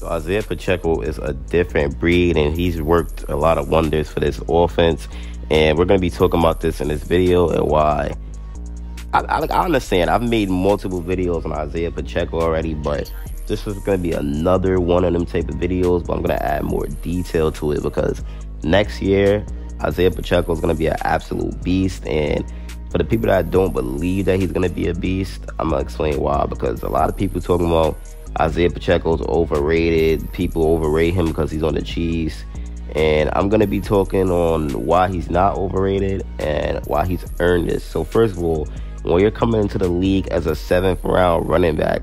So Isaiah Pacheco is a different breed, and he's worked a lot of wonders for this offense. And we're going to be talking about this in this video and why. I understand. I've made multiple videos on Isaiah Pacheco already, but this is going to be another one of them type of videos. But I'm going to add more detail to it because next year, Isaiah Pacheco is going to be an absolute beast. And for the people that don't believe that he's going to be a beast, I'm going to explain why. Because a lot of people talking about Isaiah Pacheco's overrated. People overrate him because he's on the Chiefs. And I'm going to be talking on why he's not overrated and why he's earned this. So first of all, when you're coming into the league as a 7th round running back,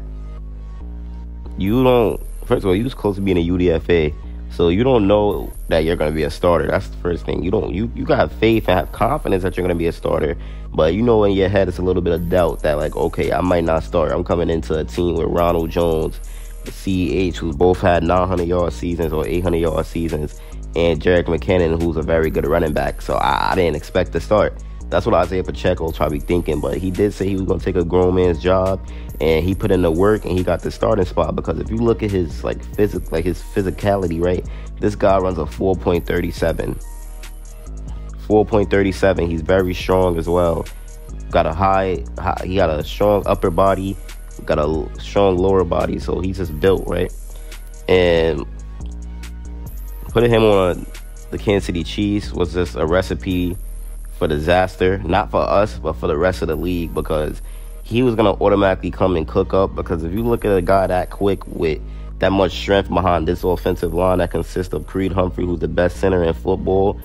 first of all, you was close to being a UDFA. So you don't know that you're going to be a starter. That's the first thing. You got to have faith and have confidence that you're going to be a starter. But you know in your head, it's a little bit of doubt that, like, okay, I might not start. I'm coming into a team with Ronald Jones, CH, who both had 900-yard seasons or 800-yard seasons, and Jerick McKinnon, who's a very good running back. So I didn't expect to start. That's what Isaiah Pacheco was probably thinking. But he did say he was going to take a grown man's job, and he put in the work, and he got the starting spot. Because if you look at his his physicality, right, this guy runs a 4.37. 4.37. He's very strong as well. Got a he got a strong upper body, got a strong lower body. So he's just built right. And putting him on the Kansas City Chiefs was just a recipe for disaster, not for us, but for the rest of the league, because he was going to automatically come and cook up. Because if you look at a guy that quick with that much strength behind this offensive line that consists of Creed Humphrey, who's the best center in football,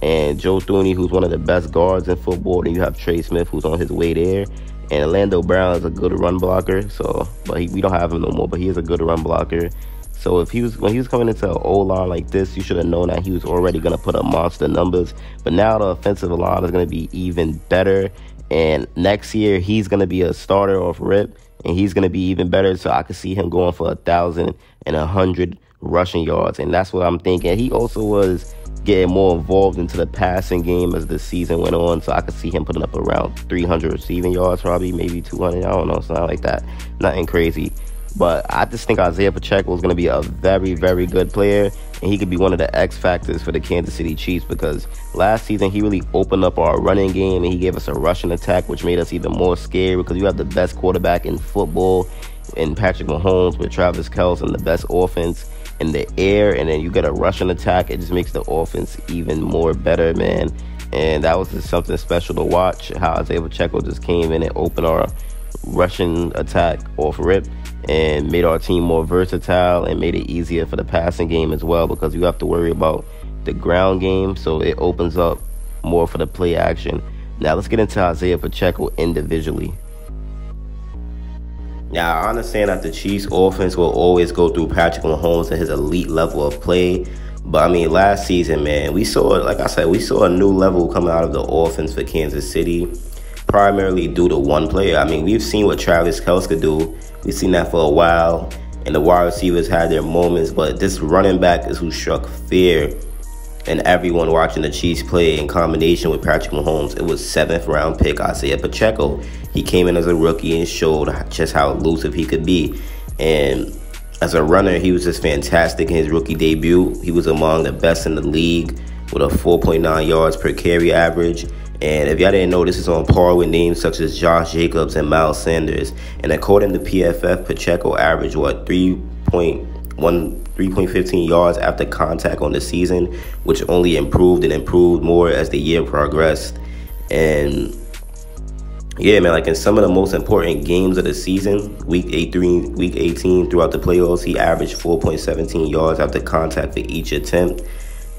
and Joe Thuney, who's one of the best guards in football, and you have Trey Smith, who's on his way there, and Orlando Brown is a good run blocker. So, but we don't have him no more, but he is a good run blocker. So when he was coming into an O-line like this, you should have known that he was already going to put up monster numbers. But now the offensive line is going to be even better. And next year, he's going to be a starter off rip, and he's going to be even better. So I could see him going for 1,000 and 100 rushing yards. And that's what I'm thinking. He also was getting more involved into the passing game as the season went on. So I could see him putting up around 300 receiving yards, probably maybe 200. I don't know, something like that. Nothing crazy. But I just think Isaiah Pacheco is going to be a very, very good player, and he could be one of the X factors for the Kansas City Chiefs, because last season he really opened up our running game, and he gave us a rushing attack, which made us even more scared, because you have the best quarterback in football in Patrick Mahomes with Travis Kelce, and the best offense in the air, and then you get a rushing attack. It just makes the offense even more better, man. And that was just something special to watch, how Isaiah Pacheco just came in and opened our rushing attack off rip and made our team more versatile and made it easier for the passing game as well, because you have to worry about the ground game, so it opens up more for the play action. Now let's get into Isaiah Pacheco individually. Now I understand that the Chiefs offense will always go through Patrick Mahomes and his elite level of play, but I mean, last season, man, we saw, like I said, we saw a new level coming out of the offense for Kansas City, primarily due to one player. I mean, we've seen what Travis Kelce could do. We've seen that for a while, and the wide receivers had their moments, but this running back is who struck fear in everyone watching the Chiefs play in combination with Patrick Mahomes. It was 7th round pick Isaiah Pacheco. He came in as a rookie and showed just how elusive he could be. And as a runner, he was just fantastic in his rookie debut. He was among the best in the league with a 4.9 yards per carry average. And if y'all didn't know, this is on par with names such as Josh Jacobs and Miles Sanders. And according to PFF, Pacheco averaged, 3.15 yards after contact on the season, which only improved and improved more as the year progressed. And yeah, man, like in some of the most important games of the season, week 18 throughout the playoffs, he averaged 4.17 yards after contact for each attempt.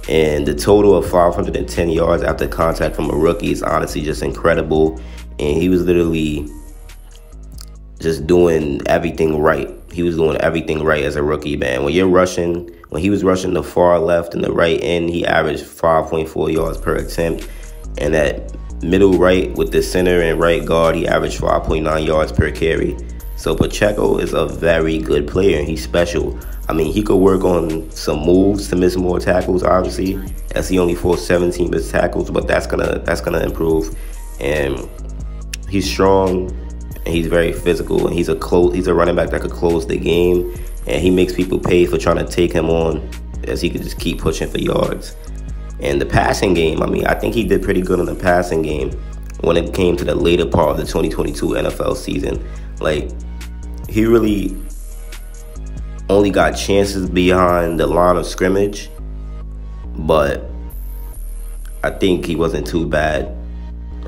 And the total of 510 yards after contact from a rookie is honestly just incredible. And he was literally just doing everything right. He was doing everything right as a rookie, man. When he was rushing the far left and the right end, he averaged 5.4 yards per attempt. And at middle right with the center and right guard, he averaged 5.9 yards per carry. So Pacheco is a very good player, and he's special. I mean, he could work on some moves to miss more tackles, obviously, as he only forced 17 missed tackles, but that's gonna improve. And he's strong, and he's very physical, and he's a running back that could close the game. and he makes people pay for trying to take him on, as he could just keep pushing for yards. And the passing game, I mean, I think he did pretty good in the passing game when it came to the later part of the 2022 NFL season. Like, he really only got chances behind the line of scrimmage, but I think he wasn't too bad.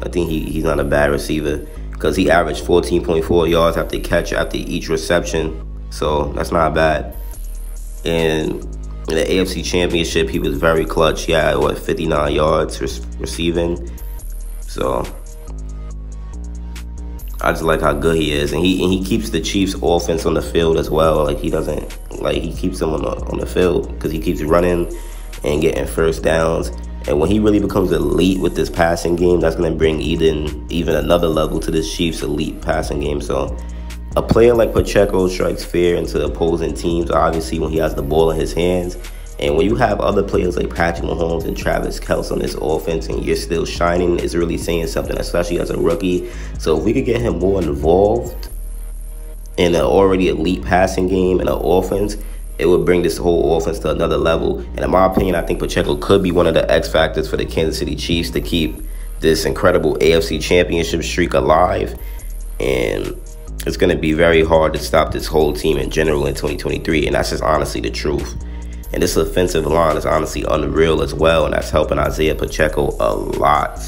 I think he's not a bad receiver, because he averaged 14.4 yards after catch after each reception, so that's not bad. And in the AFC Championship, he was very clutch. He had, 59 yards receiving. So I just like how good he is, and he keeps the Chiefs' offense on the field as well. Like, he keeps them on the field because he keeps running and getting first downs. And when he really becomes elite with this passing game, that's going to bring even another level to this Chiefs' elite passing game. So a player like Pacheco strikes fear into opposing teams, obviously, when he has the ball in his hands. And when you have other players like Patrick Mahomes and Travis Kelce on this offense and you're still shining, it's really saying something, especially as a rookie. So if we could get him more involved in an already elite passing game and an offense, it would bring this whole offense to another level. And in my opinion, I think Pacheco could be one of the X factors for the Kansas City Chiefs to keep this incredible AFC Championship streak alive. And it's going to be very hard to stop this whole team in general in 2023. And that's just honestly the truth. And this offensive line is honestly unreal as well. And that's helping Isaiah Pacheco a lot.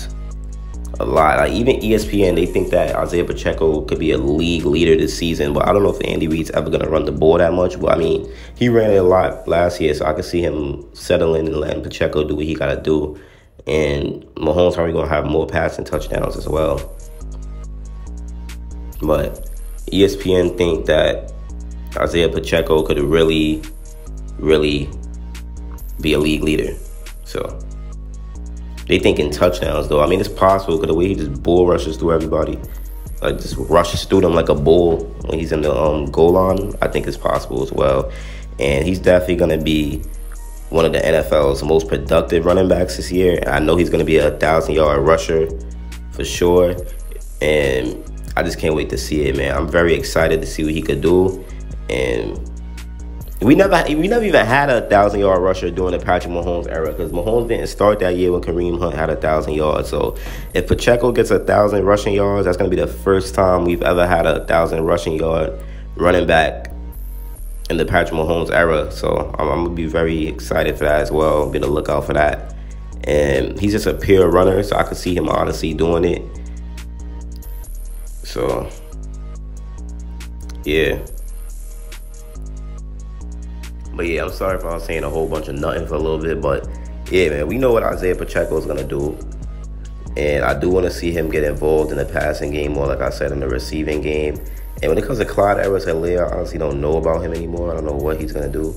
Like, even ESPN, they think that Isaiah Pacheco could be a league leader this season. But I don't know if Andy Reid's ever going to run the ball that much. But, I mean, he ran it a lot last year. So I could see him settling and letting Pacheco do what he got to do. And Mahomes probably going to have more passing touchdowns as well. But ESPN think that Isaiah Pacheco could really be a league leader. So they think in touchdowns, though. I mean, it's possible because the way he just bull rushes through everybody, like just rushes through them like a bull when he's in the goal line, I think it's possible as well. And he's definitely going to be one of the NFL's most productive running backs this year. And I know he's going to be a 1,000-yard rusher for sure. And I just can't wait to see it, man. I'm very excited to see what he could do. And we never even had a 1,000-yard rusher during the Patrick Mahomes era, because Mahomes didn't start that year when Kareem Hunt had 1,000 yards. So if Pacheco gets 1,000 rushing yards, that's going to be the first time we've ever had a 1,000 rushing yard running back in the Patrick Mahomes era. So I'm going to be very excited for that as well. Be on the lookout for that. And he's just a pure runner, so I could see him honestly doing it. So, yeah. But yeah, I'm sorry if I was saying a whole bunch of nothing for a little bit. But yeah, man, we know what Isaiah Pacheco is going to do. And I do want to see him get involved in the passing game more, like I said, in the receiving game. And when it comes to Clyde Edwards-Helaire, I honestly don't know about him anymore. I don't know what he's going to do.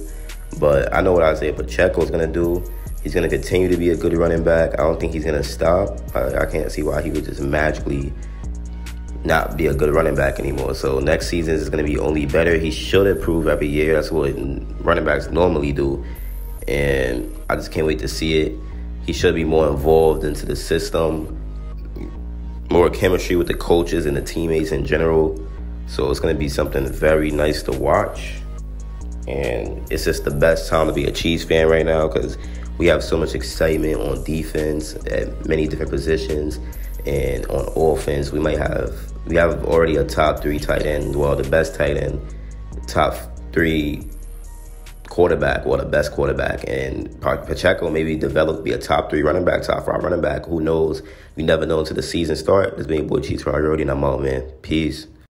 But I know what Isaiah Pacheco is going to do. He's going to continue to be a good running back. I don't think he's going to stop. I can't see why he would just magically not be a good running back anymore. So next season is going to be only better. He should improve every year. That's what running backs normally do. And I just can't wait to see it. He should be more involved into the system, more chemistry with the coaches and the teammates in general. So it's going to be something very nice to watch. And it's just the best time to be a Chiefs fan right now, because we have so much excitement on defense at many different positions. And on offense, we have already a top 3 tight end. Well, the best tight end, top 3 quarterback, the best quarterback. And Pacheco maybe develop, be a top 3 running back, top 5 running back. Who knows? We never know until the season start. This being Boy Chiefs Priority, and I'm out, man. Peace.